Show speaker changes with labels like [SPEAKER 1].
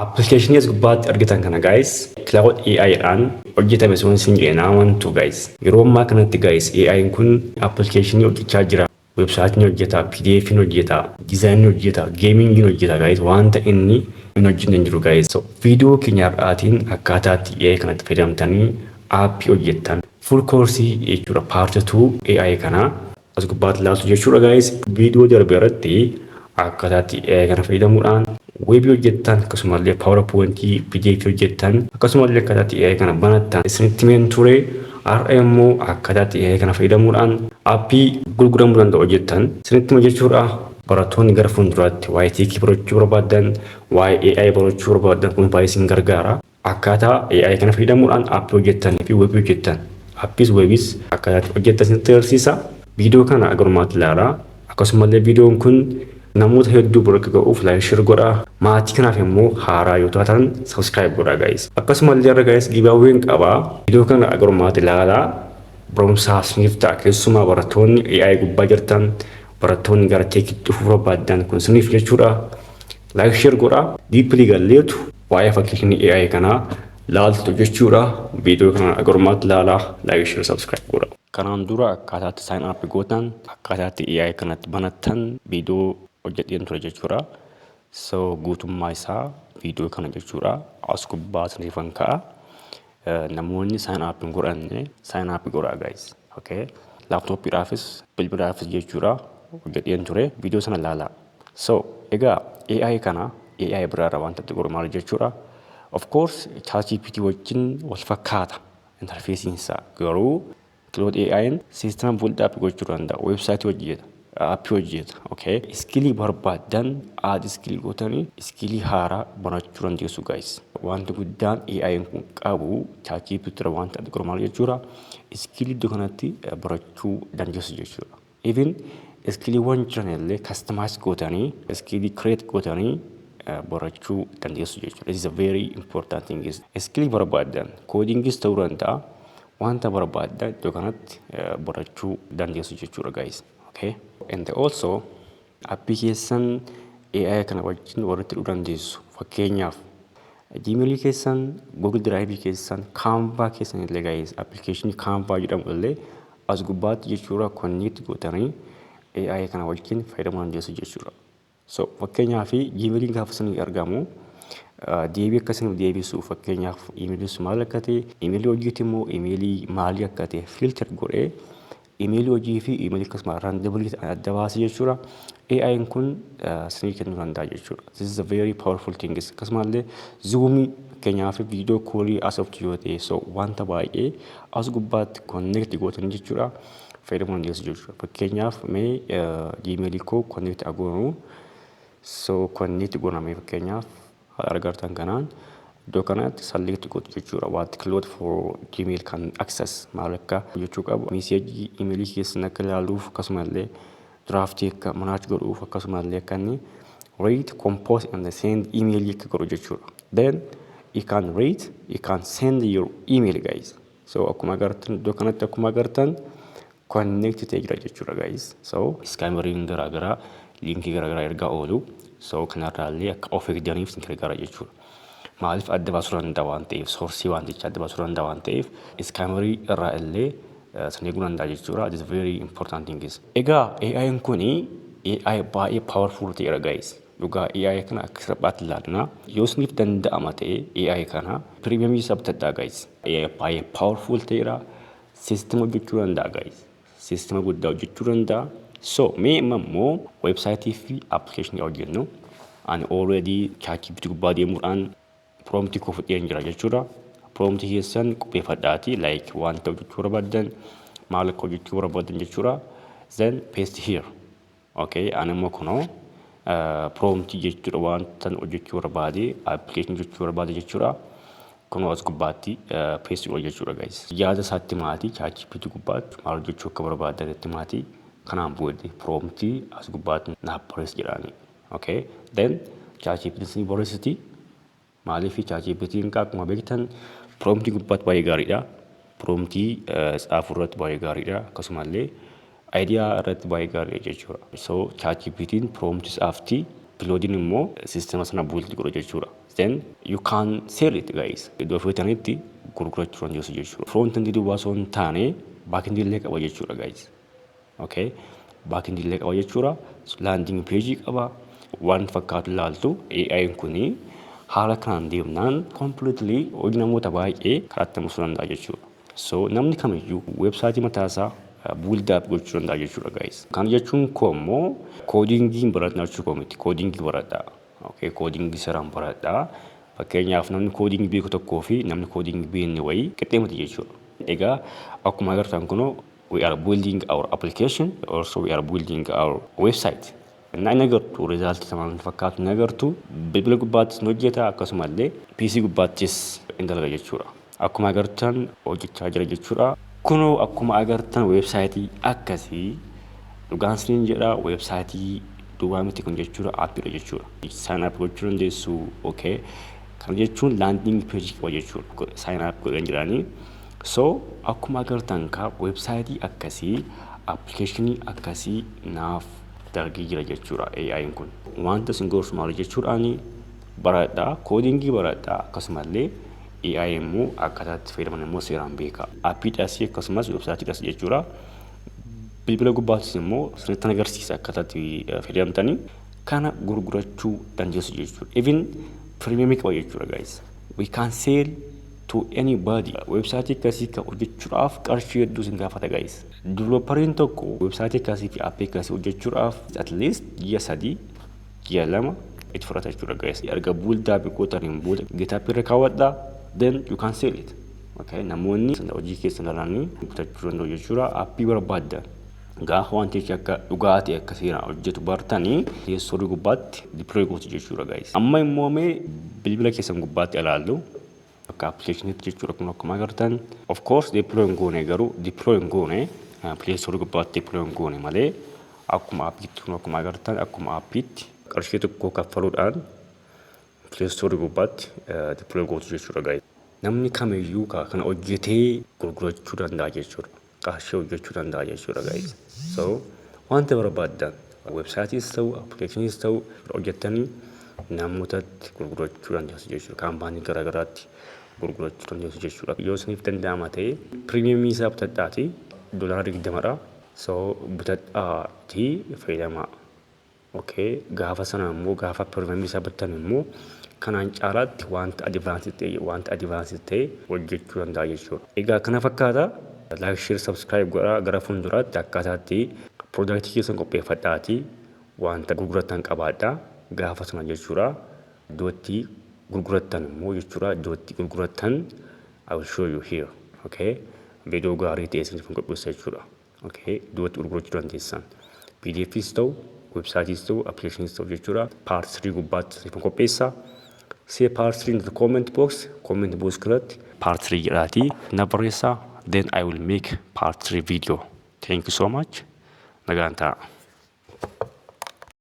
[SPEAKER 1] Application is gubbaatti argitan kana guys Claude AI dhaan hojjetame sun isin jedhee amantu guys. Yeroo ammaa kanatti guys AI kun application hojjechaa jira. Website ni hojjeta, PDF ni hojjeta, design ni hojjeta, gaming ni hojjeta guys. Wanta inni hin hojjenne jiru guys. So video keenya irraatiin akkaataatti AI kanatti fayyadamtanii app hojjettan full course jechuudha part 2 AI kana as gubbaatti ilaaltu jechuudha guys. Video darbe irratti akkaataatti AI kana fayyadamuudhaan web hojjettan akkasumallee PowerPoint PDF hojjettan akkasumallee akkaataatti AI kana banattan isinitti himeen ture. RMO akkaataatti AI kana fayyadamuudhaan appii gurguramuu danda'u hojjettan isinitti hima jechuudha. Barattoonni gara fuulduraatti waa'ee TikTok barachuu barbaadan waa'ee AI barachuu barbaadan kun baay'ee isin gargaara. Akkaataa AI kana fayyadamuudhaan appii hojjettanii fi web hojjettan appiis webis akkaataatti hojjettan isinitti agarsiisa. Viidiyoo kana agarummaatti ilaalaa. Akkasumallee viidiyoon kun namoota hedduu bira ga'uuf like share godhaa. Maatii kanaaf immoo haaraa yoo taatan subscribe godhaa guys. Akkasumallee irra guys giveaway qabaa. Viidiyoo kana agarummaatti ilaalaa. Barumsaaf isiniif ta'a keessumaa barattoonni AI gubbaa jirtan barattoonni gara teekii dhufuu barbaadan kun isiniif jechuudha. Like share godhaa. Deeply galleetu waa'ee fakkiin AI kana laaltu jechuudha. Viidiyoo kana agarummaatti ilaalaa. Like share subscribe godhaa. Kanaan dura akkaataatti sign up gootan akkaataatti AI kanatti banattan viidiyoo hojjedheen ture jechuudha. So guutummaa isaa viidiyoo kana jechuudha. As gubbaa siniifan ka'a. Namoonni sign up hin godhanne sign up godhaa guys. Okay. Laptopidhaafis bilbilaafis jechuudha. Hojjedheen ture viidiyoo sana ilaalaa. So egaa AI kana AI biraarra wanta itti godhamu jechuudha. Of course ChatGPT wajjin wal fakkaata interfeesiin isaa garuu Claude AI system build-up gochuu danda'a. Website hojjeta, app hojjeta. Okay. Skillii barbaadan add skill gootanii skillii haaraa barachuu dandeessu guys. Wanti guddaan AI kun qabu ChatGPT irra wanta itti godhamu jechuudha. Skillii iddoo kanatti barachuu dandeessu jechuudha. Even skilliiwwan jiran illee customize gootanii skillii create gootanii barachuu dandeessu jechuudha. This is a very important thing. Skillii barbaadan codingis ta'uu danda'a. Wanta barbaadan iddoo kanatti barachuu dandeessu jechuudha guys. Okay. And also appii keessan AI kana wajjin walitti hidhuu dandeessu. Fakkeenyaaf Gmail keessan, Google Drive keessan, Canva keessan illee guys application Canva jedhamu illee as gubbaatti jechuudha connect gootanii AI kana wajjin fayyadamuu dandeessu jechuudha. So fakkeenyaaf Gmail gaafa isin argamu deebii akkasiin deebisuu fakkeenyaaf emailiis maal akka ta'e emailii hojiiti immoo emailii maalii akka ta'e filter godhee emailii hojii fi emailii akkasuma randomly adda baasee jechuudha. AI kun isinii kennuu danda'a jechuudha. This is a very powerful thing. Akkasumallee Zoom fakkeenyaaf viidiyoo koolii asoftu yoo ta'e so wanta baay'ee as gubbaatti connect gootanii jechuudha fayyadamuu dandeessu jechuudha. Fakkeenyaaf mee Gmail koo connect agoonu so connect gooname fakkeenyaaf argartan kanaan iddoo kanatti select gootu jechuudha. What Claude for Gmail can access maal akka jechuu qabu. Message emailii keessan akka ilaaluuf akkasumallee draft akka manage godhuuf akkasumallee akka inni read, compose and send email akka godhu jechuudha. Then you can read, you can send your email guys. So akkuma agartan iddoo kanatti akkuma agartan connect ta'ee jira jechuudha guys. So scammeriin garaagaraa linkii garaagaraa ergaa oolu. So kanarraallee akka of eegdaniif isin gargaara jechuudha. Maaliif adda baasuu danda'a waan ta'eef soorsii wanticha adda baasuu danda'a waan ta'eef scammerii irraa illee isin eeguu danda'a jechuudha. This is very important thing is. Egaa AI kuni AI baay'ee powerful ta'eera guys. Dhugaa AI kana akka salphaatti ilaalna. Yoo isiniif danda'ama ta'e AI kana premium isaa bitadhaa guys. AI baay'ee powerful ta'eera. System hojjechuu danda'a guys. System guddaa hojjechuu danda'a. So me immoo website fi application hojjennu ani already ChatGPT gubbaa deemuudhaan prompt koo fudheen jira jechuudha. Prompt keessan qopheeffadhaati like wanta hojjechuu barbaadan maal akka hojjechuu barbaadan jechuudha. Then paste here. Okay, ani immoo kunoo prompt jechuudha wanta hojjechuu barbaade application hojjechuu barbaade jechuudha. Kunoo as gubbaatti paste godha jechuudha guys. Yaada isaatti maatii ChatGPT gubbaatti maal hojjechuu akka barbaadan itti maatii kanaan booddee prompt as gubbaatti naaf barreessi jedhaani. Okay. Then ChatGPT ni barreessiti. Maaliif ChatGPT akkuma beektan prompt gubbaatti baay'ee gaariidha. Prompt tsaafuu irratti baay'ee gaariidha. Akkasumallee idea irratti baay'ee gaariidha jechuudha. So ChatGPT prompt tsaafti piloodiin immoo sistema sana build godha jechuudha. then you can sell it guys. Iddoo feetanitti gurgurachuu dandeessu jechuudha. Front end duwwaa osoo hin taane back end illee qaba jechuudha guys. Okay, back end illee qaba jechuudha. Landing page qaba. Waan fakkaatu ilaaltu AI kuni haala kanaan deemnaan completely hojii namoota baay'ee karaatti mul'isuu danda'a jechuudha. So namni kamiyyuu websaayitii mataasaa build up gochuu danda'a jechuudha guys. Kan jechuun koo immoo koodingiin baradhaa jechuu koo miti. Koodingii baradhaa. Okay, koodingii saraan baradhaa. Fakkeenyaaf namni koodingii beeku tokkoo fi namni koodingii beekne wayii qixxee miti jechuudha. Egaa akkuma agartan kunoo we are building our application, also we are building our website. እና ነገርቱ ሪዛልት ተማምን ፈካቱ ነገርቱ ቢብል ጉባትስ ኖጀታ አከሱማለ ፒሲ ጉባትስ እንደለገ ጀቹራ አኩማ አገርተን ኦጂቻ ጀረ ጀቹራ ኩኖ አኩማ አገርተን ዌብሳይቲ አከሲ ዱጋንስሊን ጀራ ዌብሳይቲ ዱዋሚቲ ኩን ጀቹራ አፒ ጀቹራ ሳይን አፕ ጎቹ እንደሱ ኦኬ kan jechuun landing page jechuudha sign up godhan jiranii so akkuma agartan ka website akkasii application akkasii naaf dargii jira jechuudha AI kun wanta sin gorsu maal jechuudhaani baradhaa codingii baradhaa akkasumallee AI immoo akkataatti fayyadaman immoo seeraan beeka application akkasumas website das jechuudha bilbila gubbaattis immoo sirriitti agarsiisa akkataatti fayyadamtanii kana gurgurachuu dandeessu jechuudha even premium qaba jechuudha guys we can sell to anybody website kasi ka hojjechuudhaaf qarshii hedduu sin gaafata guys developeriin tokko website kasi fi app kasi hojjechuudhaaf at least ji'a 3 ji'a 2 itti fudhata jechuudha guys erga build up qootaniin booda GitHub irra kaawwadha then you can sell it okay namoonni hojii keessa dalaanii bitachuu danda'u jechuudha appii barbaadda gaafa wanti akka dhugaati akka seera hojjetu bartanii yeessoo gubbaatti deploy gootu jechuudha guys amma immoo mee bilbila keessan gubbaatti ilaallu akka application jechuudha kun akkuma agartan of course deploy goone garuu deploy goone play store gubbaatti deploy goone malee akkuma appiitti kun akkuma agartan akkuma appiitti qarshii tokko kaffaluudhaan play store gubbaatti deploy gootu jechuudha guys namni kamiyyuu kana hojjetee gurgurachuu danda'a jechuudha qarshii hojjechuu danda'a jechuudha guys so wanta barbaadan websaayiis ta'u applicationis ta'u hojjettanii namootatti gurgurachuu dandeessu jechuudha kaampaanii garaagaraatti gurgurachuu dandeessu jechuudha yoo isiniif danda'ama ta'e premium isaa bitadhaati $20 so bitadhaati fayyadamaa okay gaafa sana immoo gaafa premium isaa bittan immoo kanaan caalaatti wanta advance ta'e hojjechuu danda'a jechuudha egaa kana fakkaata like share subscribe gara fuulduraatti akkaataatti product keessan qopheeffadhaati wanta gurguratan qabaadha gaafa sana jechuudha iddootti gurguratan immoo jechuudha iddootti gurguratan I will show you here okay video gaarii ta'e isin qopheessa jechuudha okay iddootti gurgurachuu dandeessan PDFs ta'u websites ta'u applications ta'u jechuudha part 3 gubbaatti isin qopheessa see part 3 in the comment box irratti part 3 jedhaati na barreessa then I will make part 3 video. Thank you so much. Naganta.